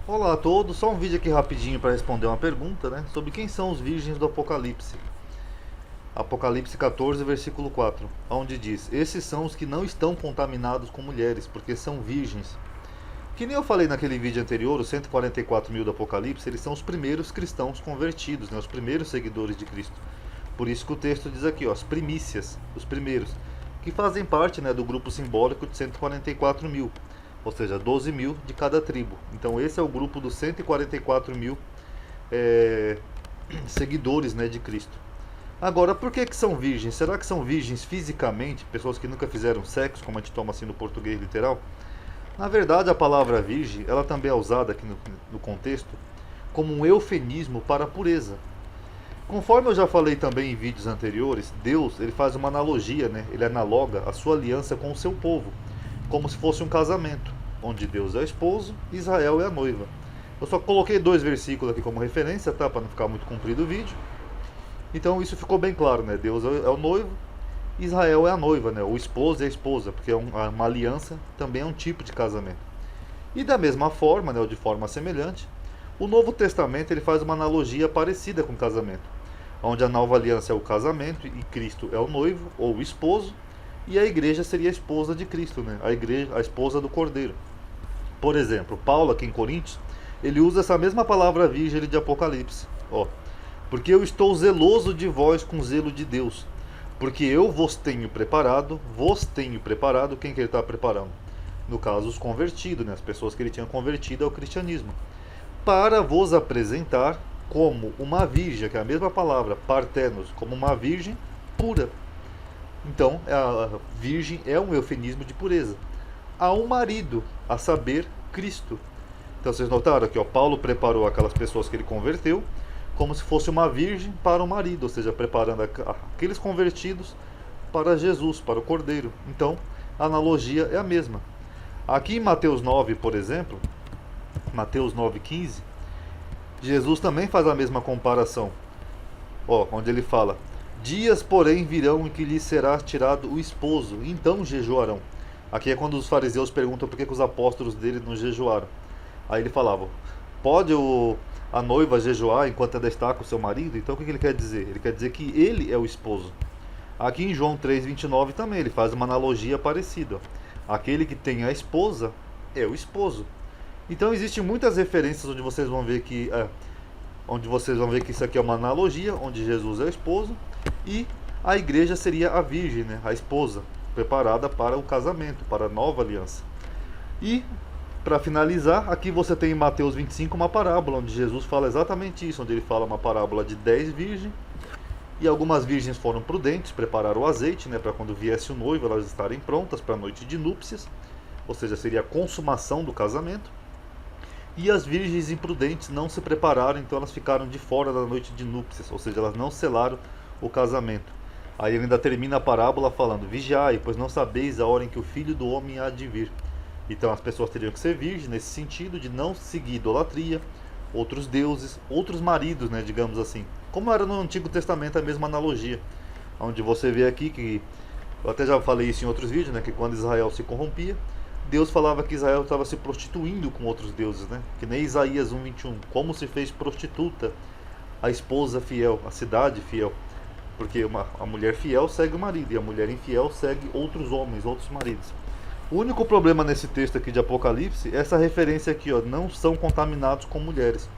Olá a todos, só um vídeo aqui rapidinho para responder uma pergunta, né, sobre quem são os virgens do Apocalipse. Apocalipse 14, versículo 4, onde diz: Esses são os que não estão contaminados com mulheres, porque são virgens. Que nem eu falei naquele vídeo anterior, os 144 mil do Apocalipse, eles são os primeiros cristãos convertidos, né, os primeiros seguidores de Cristo. Por isso que o texto diz aqui, ó, as primícias, os primeiros, que fazem parte, né, do grupo simbólico de 144 mil. Ou seja, 12 mil de cada tribo. Então esse é o grupo dos 144 mil seguidores, né, de Cristo. Agora, por que são virgens? Será que são virgens fisicamente? Pessoas que nunca fizeram sexo, como a gente toma assim no português literal? Na verdade, a palavra virgem, ela também é usada aqui no contexto como um eufemismo para a pureza. Conforme eu já falei também em vídeos anteriores, Deus ele faz uma analogia, né? Ele analoga a sua aliança com o seu povo, como se fosse um casamento, onde Deus é o esposo e Israel é a noiva. Eu só coloquei dois versículos aqui como referência, tá? Para não ficar muito comprido o vídeo. Então isso ficou bem claro, né? Deus é o noivo, Israel é a noiva, né? O esposo é a esposa, porque é uma aliança, também é um tipo de casamento. E da mesma forma, né, ou de forma semelhante, o Novo Testamento ele faz uma analogia parecida com o casamento, onde a nova aliança é o casamento e Cristo é o noivo ou o esposo, e a igreja seria a esposa de Cristo, né? A igreja, a esposa do Cordeiro. Por exemplo, Paulo aqui em Coríntios, ele usa essa mesma palavra virgem de Apocalipse, ó, porque eu estou zeloso de vós com zelo de Deus, porque eu vos tenho preparado, quem que ele está preparando? No caso, os convertidos, né? As pessoas que ele tinha convertido ao cristianismo, para vos apresentar como uma virgem, que é a mesma palavra, partenos, como uma virgem pura. Então, a virgem é um eufemismo de pureza. Há um marido, a saber, Cristo. Então, vocês notaram aqui, ó, Paulo preparou aquelas pessoas que ele converteu como se fosse uma virgem para o marido, ou seja, preparando aqueles convertidos para Jesus, para o Cordeiro. Então, a analogia é a mesma. Aqui em Mateus 9, por exemplo, Mateus 9,15, Jesus também faz a mesma comparação, ó, onde ele fala: Dias, porém, virão em que lhes será tirado o esposo, então jejuarão. Aqui é quando os fariseus perguntam por que os apóstolos dele não jejuaram. Aí ele falava: Pode a noiva jejuar enquanto ainda está com o seu marido? Então o que ele quer dizer? Ele quer dizer que ele é o esposo. Aqui em João 3,29 também ele faz uma analogia parecida. Aquele que tem a esposa é o esposo. Então existem muitas referências onde vocês vão ver que isso aqui é uma analogia, onde Jesus é o esposo e a igreja seria a virgem, né? A esposa, preparada para o casamento, para a nova aliança. E, para finalizar, aqui você tem em Mateus 25 uma parábola, onde Jesus fala exatamente isso, onde ele fala uma parábola de 10 virgens, e algumas virgens foram prudentes, prepararam o azeite, né, para quando viesse o noivo elas estarem prontas para a noite de núpcias, ou seja, seria a consumação do casamento. E as virgens imprudentes não se prepararam, então elas ficaram de fora da noite de núpcias, ou seja, elas não selaram o casamento. Aí ele ainda termina a parábola falando: Vigiai, pois não sabeis a hora em que o Filho do Homem há de vir. Então as pessoas teriam que ser virgens nesse sentido de não seguir idolatria, outros deuses, outros maridos, né, digamos assim. Como era no Antigo Testamento a mesma analogia, onde você vê aqui que, eu até já falei isso em outros vídeos, né, que quando Israel se corrompia, Deus falava que Israel estava se prostituindo com outros deuses, né? Que nem Isaías 1:21, como se fez prostituta a esposa fiel, a cidade fiel. Porque a mulher fiel segue o marido e a mulher infiel segue outros homens, outros maridos. O único problema nesse texto aqui de Apocalipse é essa referência aqui, ó, não são contaminados com mulheres.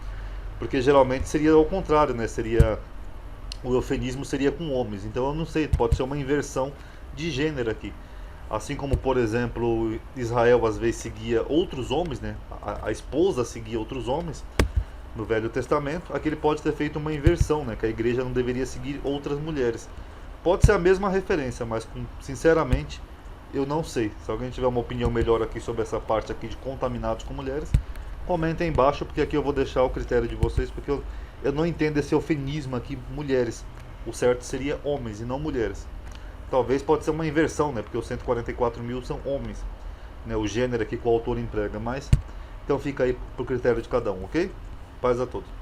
Porque geralmente seria ao contrário, né? O eufemismo seria com homens. Então eu não sei, pode ser uma inversão de gênero aqui. Assim como, por exemplo, Israel às vezes seguia outros homens, né? A esposa seguia outros homens no Velho Testamento. Aqui ele pode ter feito uma inversão, né? Que a igreja não deveria seguir outras mulheres. Pode ser a mesma referência, mas sinceramente eu não sei. Se alguém tiver uma opinião melhor aqui sobre essa parte aqui de contaminados com mulheres, comentem embaixo, porque aqui eu vou deixar o critério de vocês, porque eu não entendo esse eufemismo aqui, mulheres. O certo seria homens e não mulheres. Talvez pode ser uma inversão, né? Porque os 144 mil são homens, né? O gênero aqui que o autor emprega, mas então fica aí pro critério de cada um, ok? Paz a todos.